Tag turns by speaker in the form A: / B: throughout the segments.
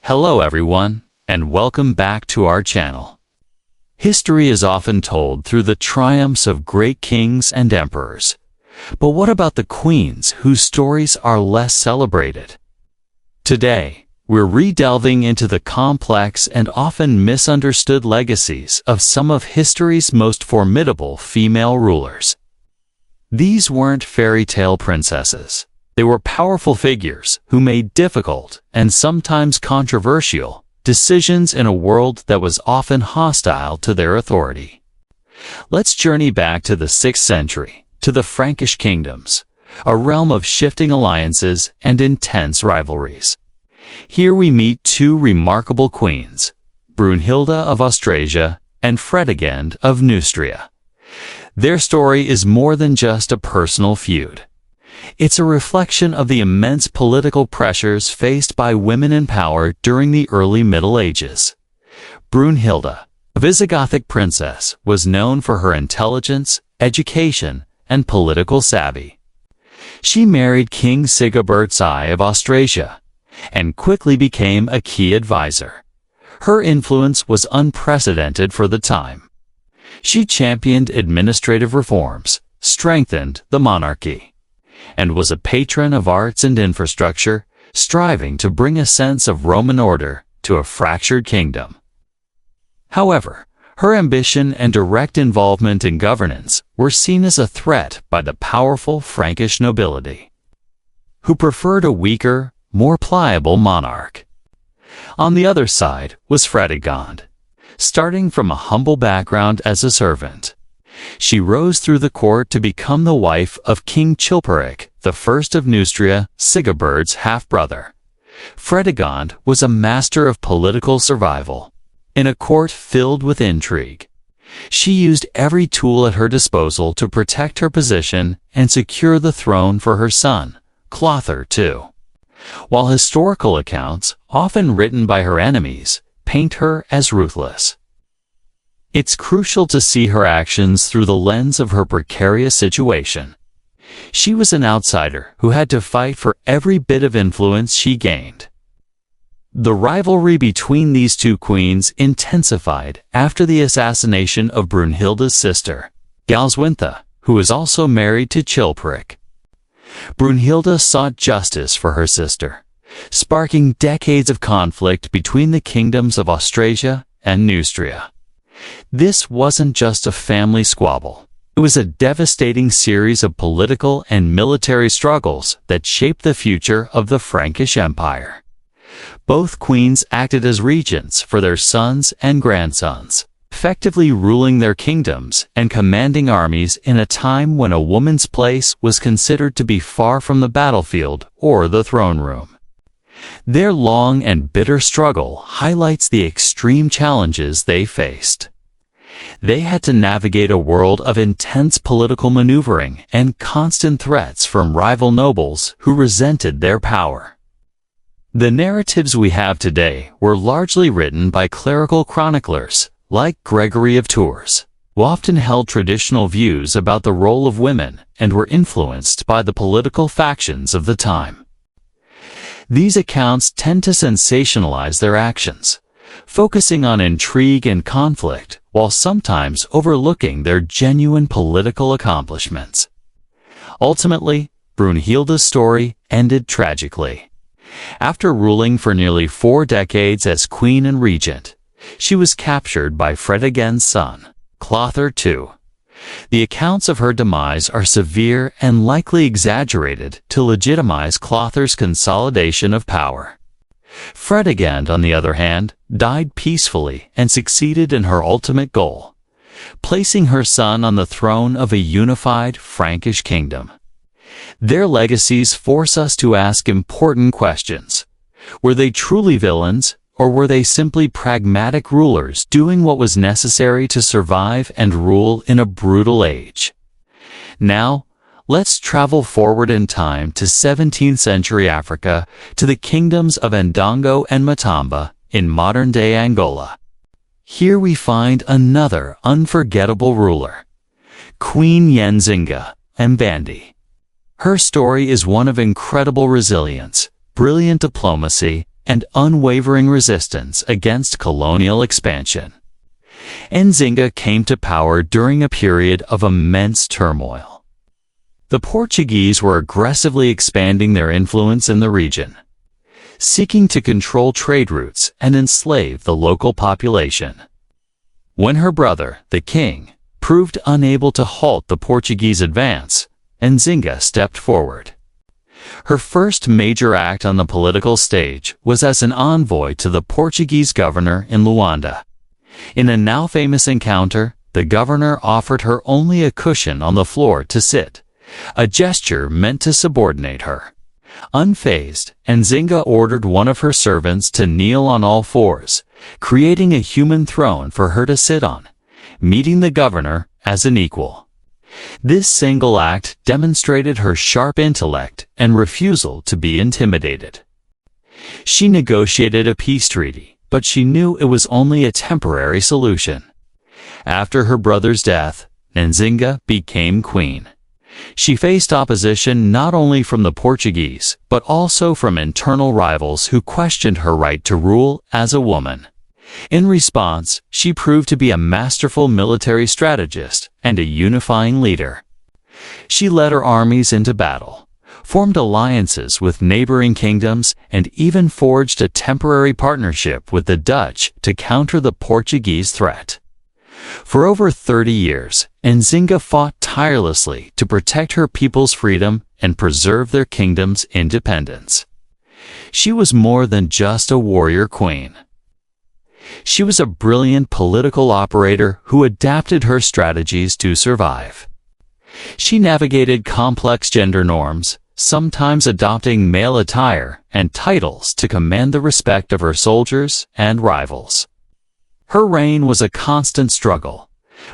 A: Hello everyone, and welcome back to our channel. History is often told through the triumphs of great kings and emperors. But what about the queens whose stories are less celebrated? Today, we're re-delving into the complex and often misunderstood legacies of some of history's most formidable female rulers. These weren't fairy tale princesses. They were powerful figures who made difficult and sometimes controversial decisions in a world that was often hostile to their authority. Let's journey back to the 6th century, to the Frankish kingdoms, a realm of shifting alliances and intense rivalries. Here we meet two remarkable queens, Brunhilde of Austrasia and Fredegund of Neustria. Their story is more than just a personal feud. It's a reflection of the immense political pressures faced by women in power during the early Middle Ages. Brunhilde, a Visigothic princess, was known for her intelligence, education, and political savvy. She married King Sigebert I of Austrasia and quickly became a key advisor. Her influence was unprecedented for the time. She championed administrative reforms, strengthened the monarchy, and was a patron of arts and infrastructure, striving to bring a sense of Roman order to a fractured kingdom. However, her ambition and direct involvement in governance were seen as a threat by the powerful Frankish nobility, who preferred a weaker, more pliable monarch. On the other side was Fredegund. Starting from a humble background as a servant, she rose through the court to become the wife of King Chilperic, the first of Neustria, Sigebert's half-brother. Fredegund was a master of political survival. In a court filled with intrigue, she used every tool at her disposal to protect her position and secure the throne for her son, Clothar II. While historical accounts, often written by her enemies, paint her as ruthless, it's crucial to see her actions through the lens of her precarious situation. She was an outsider who had to fight for every bit of influence she gained. The rivalry between these two queens intensified after the assassination of Brunhilde's sister, Galswintha, who was also married to Chilperic. Brunhilde sought justice for her sister, sparking decades of conflict between the kingdoms of Austrasia and Neustria. This wasn't just a family squabble. It was a devastating series of political and military struggles that shaped the future of the Frankish Empire. Both queens acted as regents for their sons and grandsons, effectively ruling their kingdoms and commanding armies in a time when a woman's place was considered to be far from the battlefield or the throne room. Their long and bitter struggle highlights the extreme challenges they faced. They had to navigate a world of intense political maneuvering and constant threats from rival nobles who resented their power. The narratives we have today were largely written by clerical chroniclers like Gregory of Tours, who often held traditional views about the role of women and were influenced by the political factions of the time. These accounts tend to sensationalize their actions, focusing on intrigue and conflict while sometimes overlooking their genuine political accomplishments. Ultimately, Brunhilde's story ended tragically. After ruling for nearly 4 decades as queen and regent, she was captured by Fredegund's son, Clothar II. The accounts of her demise are severe and likely exaggerated to legitimize Clothar's consolidation of power. Fredegund, on the other hand, died peacefully and succeeded in her ultimate goal, placing her son on the throne of a unified Frankish kingdom. Their legacies force us to ask important questions. Were they truly villains, or were they simply pragmatic rulers doing what was necessary to survive and rule in a brutal age? Now, let's travel forward in time to 17th century Africa, to the kingdoms of Ndongo and Matamba in modern-day Angola. Here we find another unforgettable ruler, Queen Nyenzinga Mbandi. Her story is one of incredible resilience, brilliant diplomacy, and unwavering resistance against colonial expansion. Nzinga came to power during a period of immense turmoil. The Portuguese were aggressively expanding their influence in the region, seeking to control trade routes and enslave the local population. When her brother, the king, proved unable to halt the Portuguese advance, Nzinga stepped forward. Her first major act on the political stage was as an envoy to the Portuguese governor in Luanda. In a now famous encounter, the governor offered her only a cushion on the floor to sit, a gesture meant to subordinate her. Unfazed, Nzinga ordered one of her servants to kneel on all fours, creating a human throne for her to sit on, meeting the governor as an equal. This single act demonstrated her sharp intellect and refusal to be intimidated. She negotiated a peace treaty, but she knew it was only a temporary solution. After her brother's death, Nzinga became queen. She faced opposition not only from the Portuguese, but also from internal rivals who questioned her right to rule as a woman. In response, she proved to be a masterful military strategist and a unifying leader. She led her armies into battle, formed alliances with neighboring kingdoms, and even forged a temporary partnership with the Dutch to counter the Portuguese threat. For over 30 years, Nzinga fought tirelessly to protect her people's freedom and preserve their kingdom's independence. She was more than just a warrior queen. She was a brilliant political operator who adapted her strategies to survive. She navigated complex gender norms, sometimes adopting male attire and titles to command the respect of her soldiers and rivals. Her reign was a constant struggle,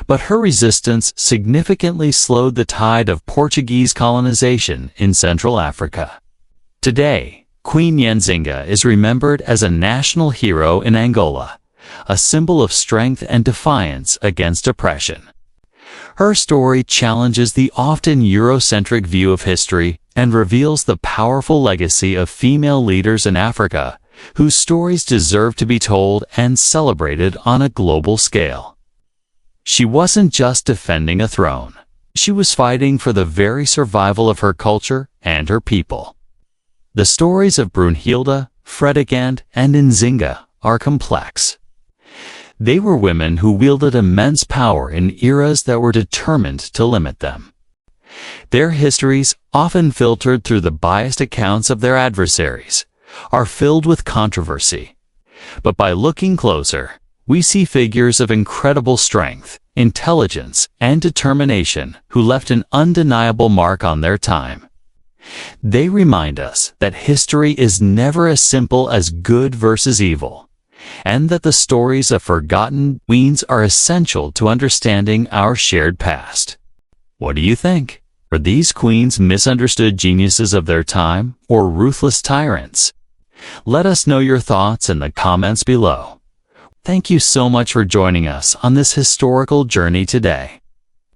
A: but her resistance significantly slowed the tide of Portuguese colonization in Central Africa. Today, Queen Nzinga is remembered as a national hero in Angola, a symbol of strength and defiance against oppression. Her story challenges the often Eurocentric view of history and reveals the powerful legacy of female leaders in Africa, whose stories deserve to be told and celebrated on a global scale. She wasn't just defending a throne. She was fighting for the very survival of her culture and her people. The stories of Brunhilde, Fredegund, and Nzinga are complex. They were women who wielded immense power in eras that were determined to limit them. Their histories, often filtered through the biased accounts of their adversaries, are filled with controversy. But by looking closer, we see figures of incredible strength, intelligence, and determination who left an undeniable mark on their time. They remind us that history is never as simple as good versus evil, and that the stories of forgotten queens are essential to understanding our shared past. What do you think? Were these queens misunderstood geniuses of their time or ruthless tyrants? Let us know your thoughts in the comments below. Thank you so much for joining us on this historical journey today.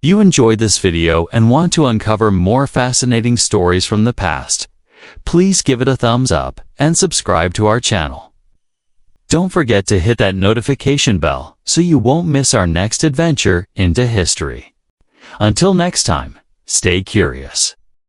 A: If you enjoyed this video and want to uncover more fascinating stories from the past, please give it a thumbs up and subscribe to our channel. Don't forget to hit that notification bell so you won't miss our next adventure into history. Until next time, stay curious.